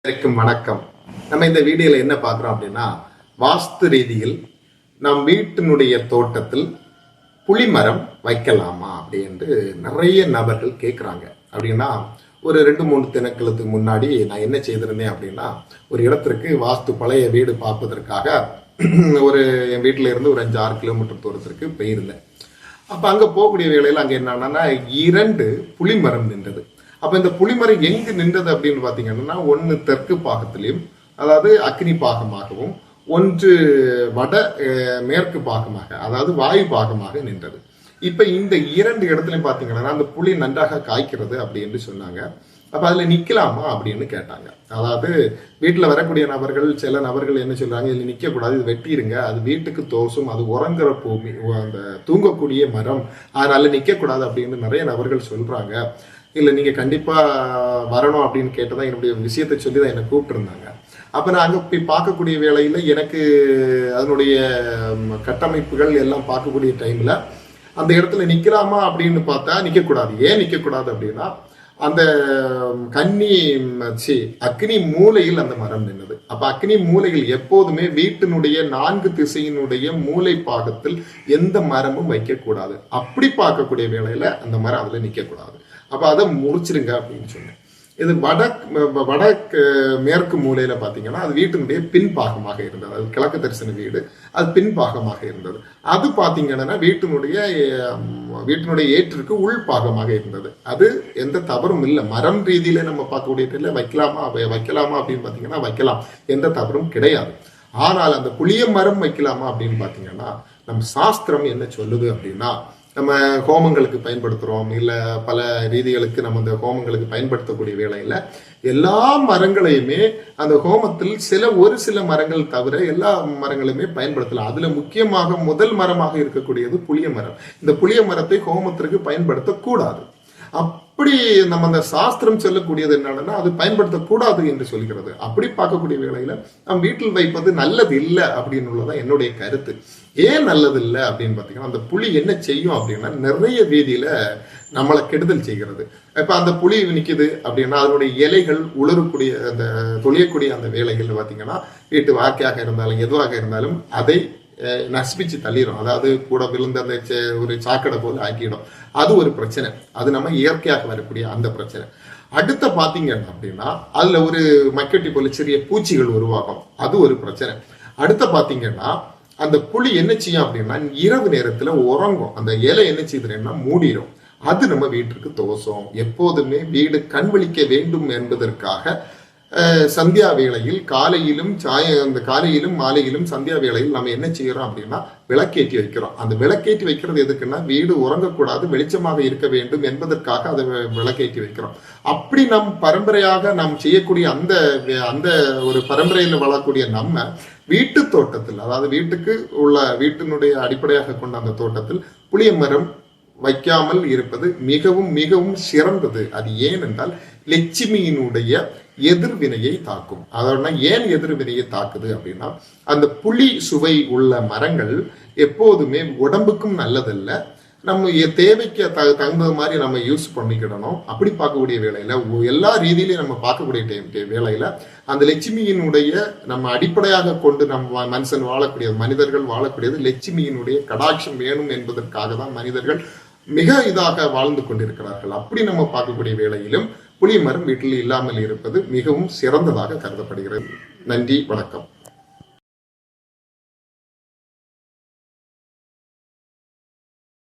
அனைவருக்கும் வணக்கம். நம்ம இந்த வீடியோல என்ன பார்க்குறோம் அப்படின்னா, வாஸ்து ரீதியில் நம் வீட்டினுடைய தோட்டத்தில் புளிமரம் வைக்கலாமா அப்படின்னு நிறைய நபர்கள் கேட்குறாங்க. அப்படின்னா ஒரு 2-3 தினங்களுக்கு முன்னாடி நான் என்ன செய்திருந்தேன் அப்படின்னா, ஒரு இடத்திற்கு வாஸ்து பழைய வீடு பார்ப்பதற்காக என் வீட்டில இருந்து ஒரு 5-6 கிலோமீட்டர் தூரத்திற்கு போயிருந்தேன். அப்போ அங்கே போகக்கூடிய வேளையில் அங்கே என்னன்னா 2 புளிமரம் நின்றது. அப்ப இந்த புளிமரம் எங்கு நின்றது அப்படின்னு பாத்தீங்கன்னா, ஒன்னு தெற்கு பாகத்திலையும், அதாவது அக்னி பாகமாகவும், ஒன்று வட மேற்கு பாகமாக, அதாவது வாயு பாகமாக நின்றது. இப்ப இந்த 2 இடத்துலயும் பாத்தீங்கன்னா அந்த புளி நன்றாக காய்க்கிறது அப்படி என்று சொன்னாங்க. அப்ப அதுல நிக்கலாமா அப்படின்னு கேட்டாங்க. அதாவது வீட்டுல வரக்கூடிய நபர்கள், சில நபர்கள் என்ன சொல்றாங்க, இதுல நிக்க கூடாது, இது வெட்டிருங்க, அது வீட்டுக்கு தோசும், அது உறங்குற பூமி, அந்த தூங்கக்கூடிய மரம், அதனால நிக்க கூடாது அப்படின்னு நிறைய நபர்கள் சொல்றாங்க. இல்லை நீங்கள் கண்டிப்பாக வரணும் அப்படின்னு கேட்டதான் என்னுடைய விஷயத்தை சொல்லி தான் என்னை கூப்பிட்டுருந்தாங்க. அப்போ நான் அங்கே போய் பார்க்கக்கூடிய வேளையில் எனக்கு அதனுடைய கட்டமைப்புகள் எல்லாம் பார்க்கக்கூடிய டைமில் அந்த இடத்துல நிற்கலாமா அப்படின்னு பார்த்தா நிற்கக்கூடாது. ஏன் நிற்கக்கூடாது அப்படின்னா, அந்த அக்னி மூலையில் அந்த மரம் நின்னது. அப்ப அக்னி மூலையில் எப்போதுமே வீட்டினுடைய 4 திசையினுடைய மூலை பாகத்தில் எந்த மரமும் வைக்கக்கூடாது. அப்படி பார்க்கக்கூடிய வேளையில அந்த மரம் அதுல நிற்கக்கூடாது. அப்ப அதை முறிச்சிருங்க அப்படின்னு சொன்னேன். இது வட மேற்கு மூலையில பாத்தீங்கன்னா அது வீட்டினுடைய பின்பாகமாக இருந்தது. அது கிழக்கு தரிசன வீடு, அது பின்பாகமாக இருந்தது. அது பாத்தீங்கன்னா வீட்டினுடைய ஏற்றிற்கு உள்பாகமாக இருந்தது. அது எந்த தவறும் இல்லை. மரம் ரீதியில நம்ம பார்க்கக்கூடிய வைக்கலாமா அப்படின்னு பாத்தீங்கன்னா வைக்கலாம், எந்த தவறும் கிடையாது. ஆனால் அந்த புளிய மரம் வைக்கலாமா அப்படின்னு பாத்தீங்கன்னா, நம்ம சாஸ்திரம் என்ன சொல்லுது அப்படின்னா, நம்ம ஹோமங்களுக்கு பயன்படுத்துகிறோம், இல்லை பல ரீதிகளுக்கு நம்ம இந்த ஹோமங்களுக்கு பயன்படுத்தக்கூடிய வேளையில் எல்லா மரங்களையுமே அந்த ஹோமத்தில் ஒரு சில மரங்கள் தவிர எல்லா மரங்களையுமே பயன்படுத்தலாம். அதுல முக்கியமாக முதல் மரமாக இருக்கக்கூடியது புளிய மரம். இந்த புளிய மரத்தை ஹோமத்திற்கு பயன்படுத்தக்கூடாது. அப்படி நம்ம அந்த சாஸ்திரம் சொல்லக்கூடியது என்னன்னா, அது பயன்படுத்தக்கூடாது என்று சொல்கிறது. அப்படி பார்க்கக்கூடிய வேளையில நம் வீட்டில் வைப்பது நல்லது இல்லை அப்படின்னு உள்ளதான் என்னுடைய கருத்து. ஏன் நல்லது இல்லை அப்படின்னு பாத்தீங்கன்னா, அந்த புளி என்ன செய்யும் அப்படின்னா, நிறைய வீதியில நம்மளை கெடுதல் செய்கிறது. இப்ப அந்த புளி நிக்குது அப்படின்னா அதனுடைய இலைகள் உலரக்கூடிய அந்த தொழியக்கூடிய அந்த வேலைகள் பாத்தீங்கன்னா, வீட்டு வாக்கையாக இருந்தாலும் எதுவாக இருந்தாலும் அதை நசுப்பிச்சு தள்ளிடும். அதாவது கூட விழுந்த அந்த ஒரு சாக்கடை போல ஆக்கிடும். அது ஒரு பிரச்சனை. அது நம்ம இயற்கையாக வரக்கூடிய அந்த பிரச்சனை. அடுத்த பாத்தீங்க அப்படின்னா அதுல ஒரு மக்கட்டி போல சிறிய பூச்சிகள் உருவாகும். அது ஒரு பிரச்சனை. அடுத்த பாத்தீங்கன்னா அந்த புளி என்ன செய்யும் அப்படின்னா, இரவு நேரத்துல உறங்கும். அந்த இலை என்ன செய்யுதுன்னா மூடிடும். அது நம்ம வீட்டிற்கு தோஷம். எப்போதுமே வீடு கண்விழிக்க வேண்டும் என்பதற்காக சந்தியா வேளையில் காலையிலும் மாலையிலும் சந்தியா வேளையில் நம்ம என்ன செய்யறோம் அப்படின்னா விளக்கேற்றி வைக்கிறோம். அந்த விளக்கேற்றி வைக்கிறது எதுக்குன்னா, வீடு உறங்கக்கூடாது, வெளிச்சமாக இருக்க வேண்டும் என்பதற்காக அதை விளக்கேற்றி வைக்கிறோம். அப்படி நம் பரம்பரையாக நாம் செய்யக்கூடிய அந்த ஒரு பரம்பரையில் வளரக்கூடிய நம்ம வீட்டு தோட்டத்தில், அதாவது வீட்டினுடைய அடிப்படையாக கொண்ட அந்த தோட்டத்தில் புளிய மரம் வைக்காமல் இருப்பது மிகவும் மிகவும் சிறந்தது. அது ஏனென்றால் லட்சுமியினுடைய எதிர்வினையை தாக்கும். அதோட ஏன் எதிர்வினையை தாக்குது அப்படின்னா, அந்த புளி சுவை உள்ள மரங்கள் எப்போதுமே உடம்புக்கும் நல்லதல்ல. நம்ம தேவைக்கு தகுந்தது மாதிரி நம்ம யூஸ் பண்ணிக்கிடணும். அப்படி பார்க்கக்கூடிய வேளையில எல்லா ரீதியிலையும் நம்ம பார்க்கக்கூடிய வேளையில அந்த லட்சுமியினுடைய நம்ம அடிப்படையாக கொண்டு நம்ம மனிதர்கள் வாழக்கூடியது லட்சுமியினுடைய கடாட்சம் வேணும் என்பதற்காக தான் மனிதர்கள் மிக இதாக வாழ்ந்து கொண்டிருக்கிறார்கள். அப்படி நம்ம பார்க்கக்கூடிய வேளையிலும் புளிய மரம் வீட்டில் இல்லாமல் இருப்பது மிகவும் சிறந்ததாக கருதப்படுகிறது. நன்றி, வணக்கம்.